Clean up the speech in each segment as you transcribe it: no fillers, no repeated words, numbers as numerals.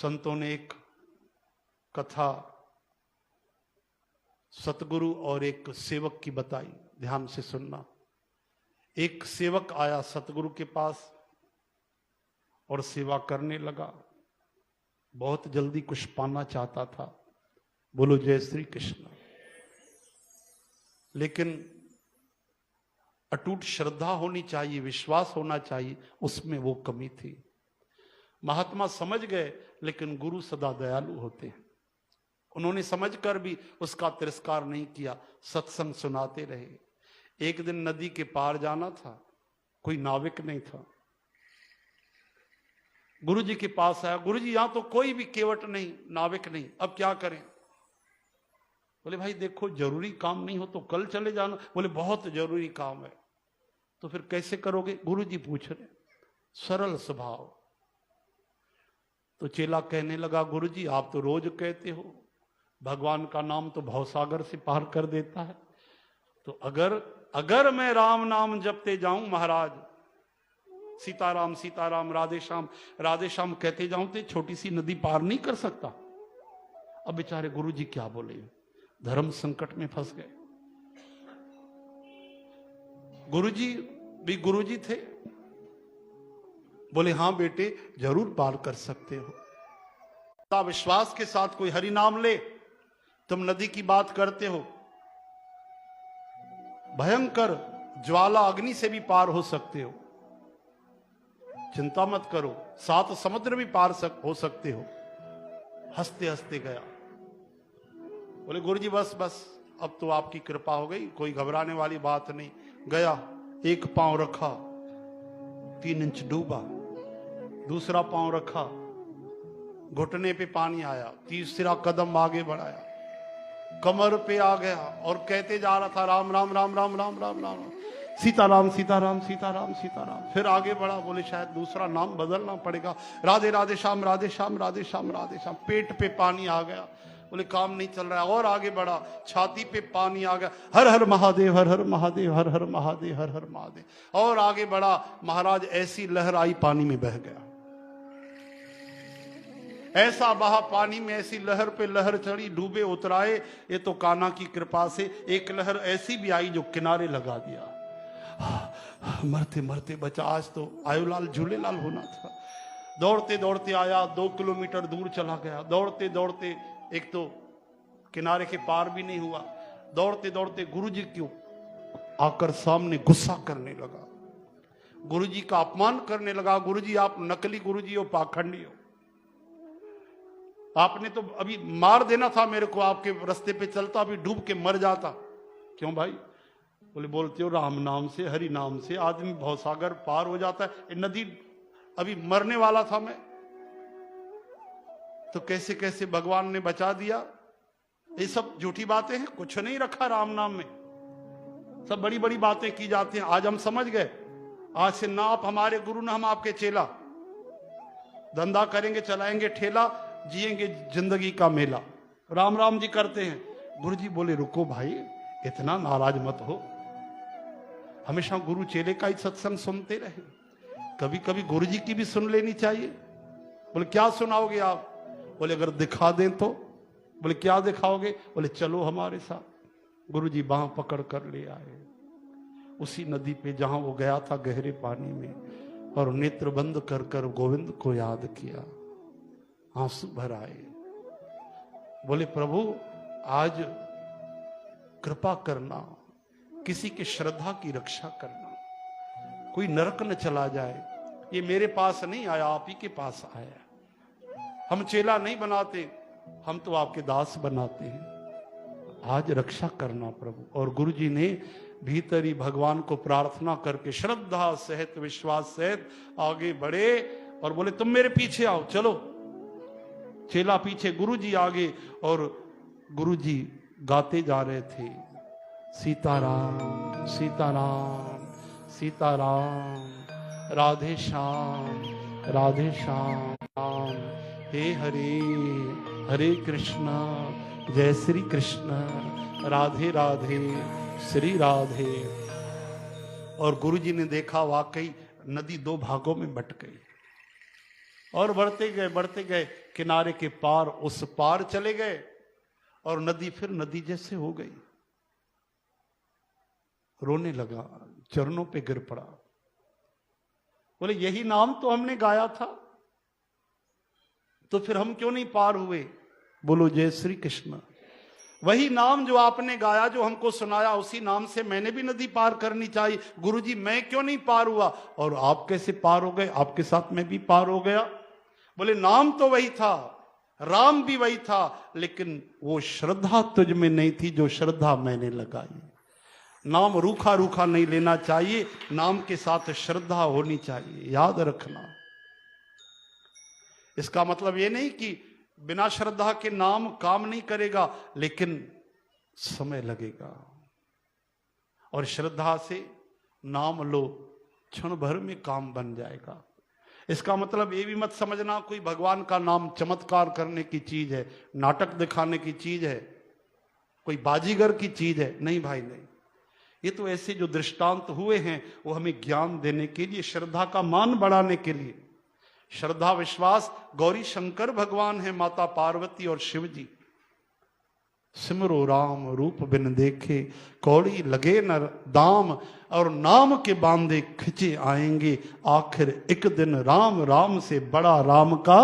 संतों ने एक कथा सतगुरु और एक सेवक की बताई, ध्यान से सुनना। एक सेवक आया सतगुरु के पास और सेवा करने लगा, बहुत जल्दी कुछ पाना चाहता था। बोलो जय श्री कृष्ण। लेकिन अटूट श्रद्धा होनी चाहिए, विश्वास होना चाहिए, उसमें वो कमी थी। महात्मा समझ गए, लेकिन गुरु सदा दयालु होते हैं। उन्होंने समझकर भी उसका तिरस्कार नहीं किया, सत्संग सुनाते रहे। एक दिन नदी के पार जाना था, कोई नाविक नहीं था। गुरु जी के पास आया, गुरु जी यहां तो कोई भी केवट नहीं, नाविक नहीं, अब क्या करें? बोले भाई देखो, जरूरी काम नहीं हो तो कल चले जाना। बोले बहुत जरूरी काम है। तो फिर कैसे करोगे? गुरु जी पूछ रहे, सरल स्वभाव। तो चेला कहने लगा, गुरु जी आप तो रोज कहते हो भगवान का नाम तो भवसागर से पार कर देता है, तो अगर मैं राम नाम जपते जाऊं महाराज, सीताराम सीताराम राधे श्याम कहते जाऊं तो छोटी सी नदी पार नहीं कर सकता। अब बेचारे गुरु जी क्या बोले, धर्म संकट में फंस गए। गुरु जी भी गुरु जी थे। बोले हाँ बेटे जरूर पार कर सकते हो। विश्वास के साथ कोई हरि नाम ले, तुम नदी की बात करते हो, भयंकर ज्वाला अग्नि से भी पार हो सकते हो, चिंता मत करो, 7 समुद्र भी पार हो सकते हो। हंसते हंसते गया। बोले गुरु जी बस अब तो आपकी कृपा हो गई, कोई घबराने वाली बात नहीं। गया, एक पांव रखा, 3 इंच डूबा, दूसरा पांव रखा, घुटने पे पानी आया, तीसरा कदम आगे बढ़ाया, कमर पे आ गया और कहते जा रहा था राम राम राम राम राम राम राम सीताराम सीताराम सीताराम सीताराम। फिर आगे बढ़ा, बोले शायद दूसरा नाम बदलना पड़ेगा, राधे राधे श्याम राधे श्याम राधे श्याम राधे श्याम। पेट पे पानी आ गया, बोले काम नहीं चल रहा है, और आगे बढ़ा, छाती पे पानी आ गया, हर हर महादेव हर हर महादेव हर हर महादेव हर हर महादेव। और आगे बढ़ा, महाराज ऐसी लहर आई, पानी में बह गया। ऐसा बहा पानी में, ऐसी लहर पे लहर चढ़ी, डूबे उतराए। ये तो कान्हा की कृपा से एक लहर ऐसी भी आई जो किनारे लगा दिया। मरते मरते बचा, आज तो आयुलाल झूलेलाल होना था। दौड़ते दौड़ते आया, 2 किलोमीटर दूर चला गया। दौड़ते दौड़ते एक तो किनारे के पार भी नहीं हुआ। दौड़ते दौड़ते गुरु जी क्यों आकर सामने गुस्सा करने लगा, गुरु जी का अपमान करने लगा। गुरु जी आप नकली गुरु जी हो, पाखंडी हो, आपने तो अभी मार देना था मेरे को, आपके रास्ते पे चलता अभी डूब के मर जाता। क्यों भाई? बोले बोलते हो राम नाम से हरि नाम से आदमी भवसागर पार हो जाता है, नदी अभी मरने वाला था मैं, तो कैसे कैसे भगवान ने बचा दिया। ये सब झूठी बातें हैं, कुछ नहीं रखा राम नाम में, सब बड़ी बड़ी बातें की जाती हैं। आज हम समझ गए, आज से ना आप हमारे गुरु ना हम आपके चेला। धंधा करेंगे, चलाएंगे ठेला, जिएंगे जिंदगी का मेला। राम राम जी करते हैं। गुरु जी बोले रुको भाई, इतना नाराज मत हो, हमेशा गुरु चेले का ही सत्संग सुनते रहे, कभी कभी गुरु जी की भी सुन लेनी चाहिए। बोले क्या सुनाओगे आप? बोले अगर दिखा दें तो। बोले क्या दिखाओगे? बोले चलो हमारे साथ। गुरु जी बांह पकड़ कर ले आए उसी नदी पे जहां वो गया था, गहरे पानी में, और नेत्र बंद कर कर गोविंद को याद किया, आंसू भर आए। बोले प्रभु आज कृपा करना, किसी की श्रद्धा की रक्षा करना, कोई नरक न चला जाए। ये मेरे पास नहीं आया, आप ही के पास आया। हम चेला नहीं बनाते, हम तो आपके दास बनाते हैं, आज रक्षा करना प्रभु। और गुरु जी ने भीतर ही भगवान को प्रार्थना करके श्रद्धा सहित विश्वास सहित आगे बढ़े और बोले तुम मेरे पीछे आओ, चलो। चेला पीछे, गुरु जी आगे, और गुरु जी गाते जा रहे थे, सीताराम सीताराम सीताराम राधे श्याम राम, हे हरे हरे कृष्णा जय श्री कृष्ण राधे राधे श्री राधे। और गुरु जी ने देखा वाकई नदी 2 भागों में बट गई, और बढ़ते गए किनारे के पार उस पार चले गए और नदी फिर नदी जैसे हो गई। रोने लगा, चरणों पे गिर पड़ा, बोले यही नाम तो हमने गाया था, तो फिर हम क्यों नहीं पार हुए? बोलो जय श्री कृष्ण। वही नाम जो आपने गाया, जो हमको सुनाया, उसी नाम से मैंने भी नदी पार करनी चाहिए। गुरुजी मैं क्यों नहीं पार हुआ? और आप कैसे पार हो गए? आपके साथ मैं भी पार हो गया। बोले नाम तो वही था, राम भी वही था, लेकिन वो श्रद्धा तुझ में नहीं थी जो श्रद्धा मैंने लगाई। नाम रूखा रूखा नहीं लेना चाहिए, नाम के साथ श्रद्धा होनी चाहिए, याद रखना। इसका मतलब ये नहीं कि बिना श्रद्धा के नाम काम नहीं करेगा, लेकिन समय लगेगा। और श्रद्धा से नाम लो, क्षण भर में काम बन जाएगा। इसका मतलब ये भी मत समझना कोई भगवान का नाम चमत्कार करने की चीज है, नाटक दिखाने की चीज है, कोई बाजीगर की चीज है। नहीं भाई नहीं, ये तो ऐसे जो दृष्टांत हुए हैं वो हमें ज्ञान देने के लिए, श्रद्धा का मान बढ़ाने के लिए। श्रद्धा विश्वास गौरी शंकर भगवान है, माता पार्वती और शिव जी। सिमरो राम रूप बिन देखे, कौड़ी लगे न दाम, और नाम के बांधे खिंचे आएंगे, आखिर एक दिन राम राम से बड़ा राम का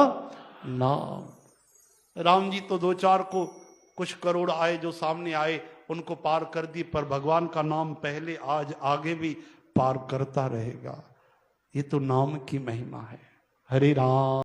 नाम। राम जी तो 2-4 को कुछ करोड़ आए जो सामने आए उनको पार कर दी, पर भगवान का नाम पहले आज आगे भी पार करता रहेगा। ये तो नाम की महिमा है। हरे राम।